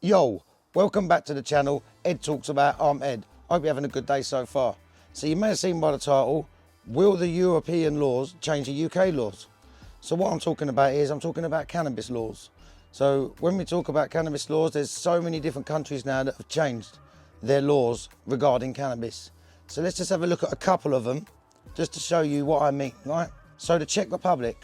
Yo, welcome back to the channel. Ed Talks About. I'm Ed. Hope you're having a good day so far. So you may have seen by the title, will the European laws change the UK laws? So what I'm talking about is, I'm talking about cannabis laws. So when we talk about cannabis laws, there's so many different countries now that have changed their laws regarding cannabis. So let's just have a look at a couple of them, just to show you what I mean, right? So the Czech Republic,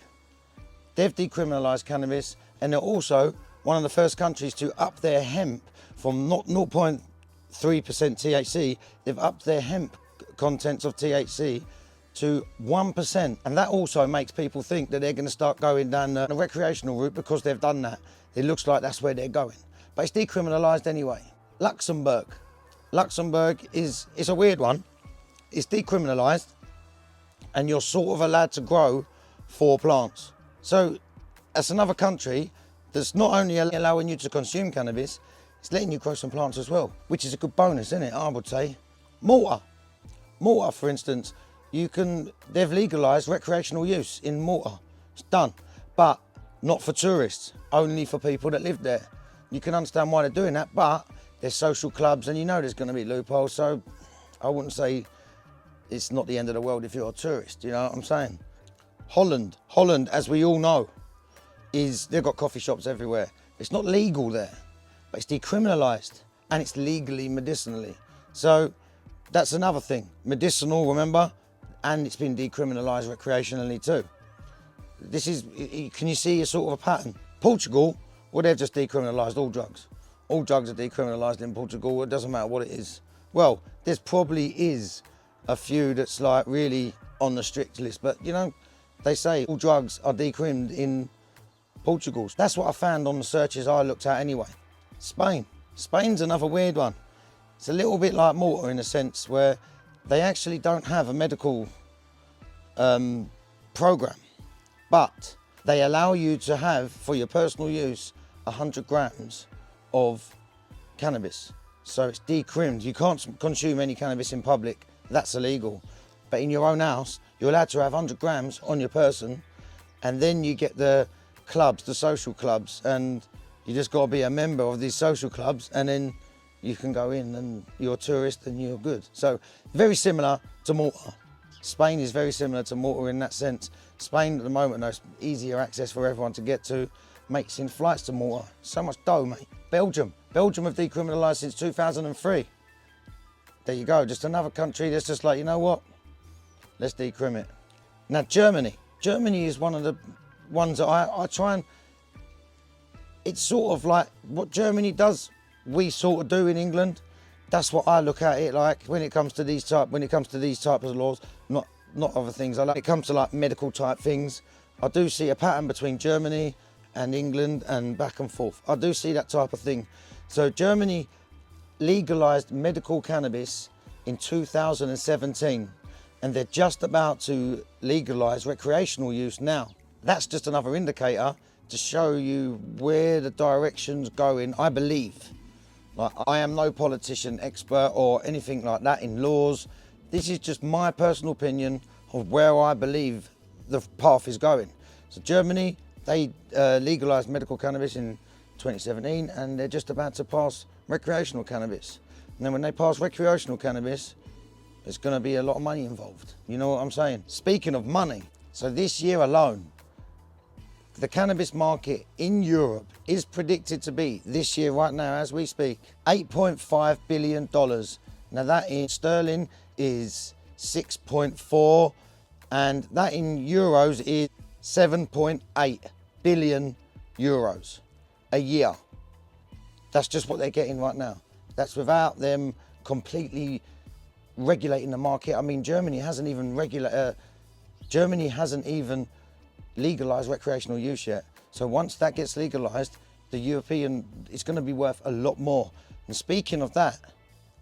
they've decriminalised cannabis, and they're also one of the first countries to up their hemp from not 0.3% THC, they've upped their hemp contents of THC to 1%. And that also makes people think that they're going to start going down the recreational route because they've done that. It looks like that's where they're going. But it's decriminalised anyway. Luxembourg. Luxembourg is a weird one. It's decriminalised and you're sort of allowed to grow 4 plants. So that's another country that's not only allowing you to consume cannabis, it's letting you grow some plants as well, which is a good bonus, isn't it? I would say. Malta, for instance, they've legalised recreational use in Malta. It's done, but not for tourists, only for people that live there. You can understand why they're doing that, but there's social clubs and you know there's going to be loopholes, so I wouldn't say it's not the end of the world if you're a tourist, you know what I'm saying? Holland, as we all know, they've got coffee shops everywhere. It's not legal there, but it's decriminalised and it's legally medicinally. So that's another thing. Medicinal, remember? And it's been decriminalised recreationally too. Can you see a sort of a pattern? Portugal, well, they've just decriminalised all drugs. All drugs are decriminalised in Portugal. It doesn't matter what it is. Well, there's probably is a few that's like really on the strict list, but you know, they say all drugs are decrimed in Portugal. That's what I found on the searches I looked at anyway. Spain's another weird one. It's a little bit like Malta in a sense where they actually don't have a medical program, but they allow you to have, for your personal use, 100 grams of cannabis. So it's decrimmed. You can't consume any cannabis in public. That's illegal. But in your own house, you're allowed to have 100 grams on your person, and then you get the clubs, the social clubs, and you just got to be a member of these social clubs, and then you can go in and you're a tourist and you're good. So very similar to Malta. Spain is very similar to Malta in that sense. Spain at the moment knows easier access for everyone to get to, makes in flights to Malta. So much dough, mate. Belgium have decriminalised since 2003. There you go, just another country that's just like, you know what? Let's decrim it. Now Germany is one of the ones that I try and, it's sort of like what Germany does, we sort of do in England. That's what I look at it like when it comes to these types of laws, not other things. When it comes to like medical type things, I do see a pattern between Germany and England and back and forth. I do see that type of thing. So Germany legalised medical cannabis in 2017 and they're just about to legalise recreational use now. That's just another indicator to show you where the direction's going, I believe. Like, I am no politician expert or anything like that in laws. This is just my personal opinion of where I believe the path is going. So Germany, they legalised medical cannabis in 2017 and they're just about to pass recreational cannabis. And then when they pass recreational cannabis, there's going to be a lot of money involved. You know what I'm saying? Speaking of money, so this year alone, the cannabis market in Europe is predicted to be, this year right now as we speak, $8.5 billion. Now that in sterling is 6.4 and that in euros is 7.8 billion euros a year. That's just what they're getting right now. That's without them completely regulating the market. I mean, Germany hasn't even legalised recreational use yet. So once that gets legalised, it's going to be worth a lot more. And speaking of that,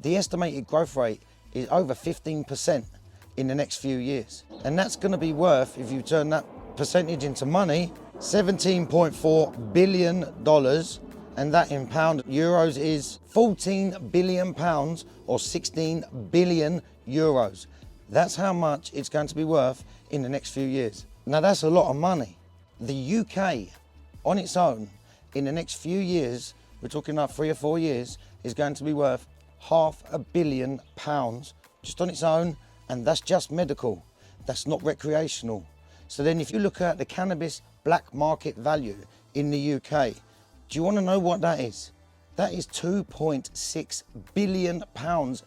the estimated growth rate is over 15% in the next few years. And that's going to be worth, if you turn that percentage into money, $17.4 billion. And that in euros is 14 billion pounds or 16 billion euros. That's how much it's going to be worth in the next few years. Now that's a lot of money. The UK on its own in the next few years we're talking like 3 or 4 years, is going to be worth £500 million just on its own, and that's just medical. That's not recreational. So then if you look at the cannabis black market value in the UK, do you want to know what that is? That is £2.6 billion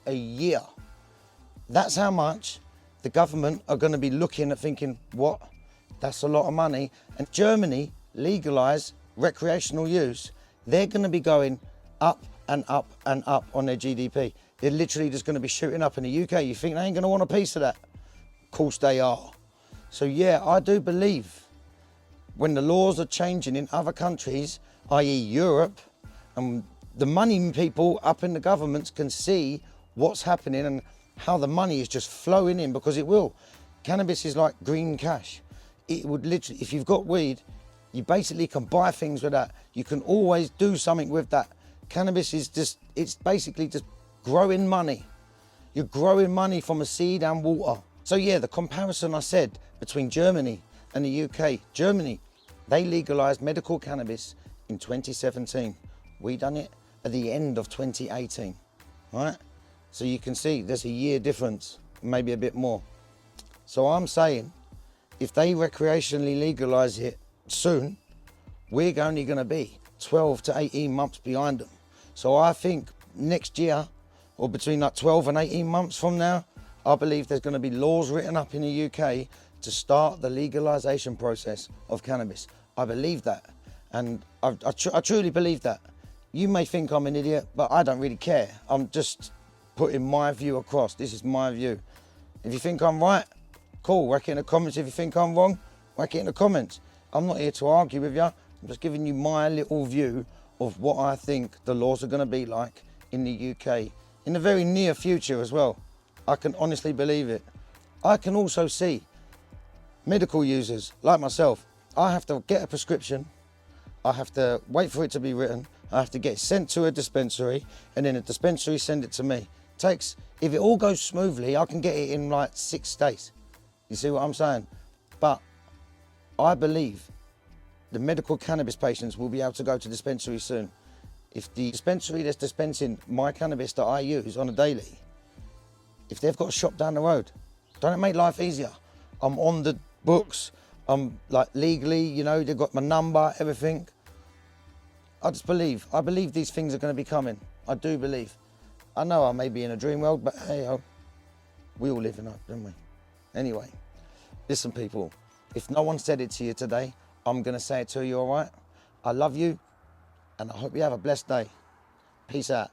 a year. That's how much the government are going to be looking at thinking, what? That's a lot of money. And Germany legalised recreational use. They're going to be going up and up and up on their GDP. They're literally just going to be shooting up. In the UK, you think they ain't going to want a piece of that? Of course they are. So yeah, I do believe when the laws are changing in other countries, i.e. Europe, and the money people up in the governments can see what's happening and how the money is just flowing in, because it will. Cannabis is like green cash. It would literally, if you've got weed, you basically can buy things with that. You can always do something with that. Cannabis is just, it's basically just growing money. You're growing money from a seed and water. So yeah, the comparison I said between Germany and the UK. Germany, they legalised medical cannabis in 2017. We done it at the end of 2018, right? So you can see there's a year difference, maybe a bit more. So I'm saying, if they recreationally legalise it soon, we're only going to be 12 to 18 months behind them. So I think next year, or between like 12 and 18 months from now, I believe there's going to be laws written up in the UK to start the legalisation process of cannabis. I believe that, and I truly believe that. You may think I'm an idiot, but I don't really care. I'm just putting my view across. This is my view. If you think I'm right, cool, whack it in the comments. If you think I'm wrong, whack it in the comments. I'm not here to argue with you. I'm just giving you my little view of what I think the laws are going to be like in the UK in the very near future as well. I can honestly believe it. I can also see medical users like myself. I have to get a prescription. I have to wait for it to be written. I have to get sent to a dispensary, and then a dispensary send it to me. Takes, if it all goes smoothly, I can get it in like 6 days. You see what I'm saying? But I believe the medical cannabis patients will be able to go to dispensary soon. If the dispensary that's dispensing my cannabis that I use on a daily, if they've got a shop down the road, don't it make life easier? I'm on the books, I'm like legally, you know, they've got my number, everything. I believe these things are going to be coming. I do believe. I know I may be in a dream world, but hey, we all live in it, don't we? Anyway, listen people, if no one said it to you today, I'm going to say it to you, all right? I love you, and I hope you have a blessed day. Peace out.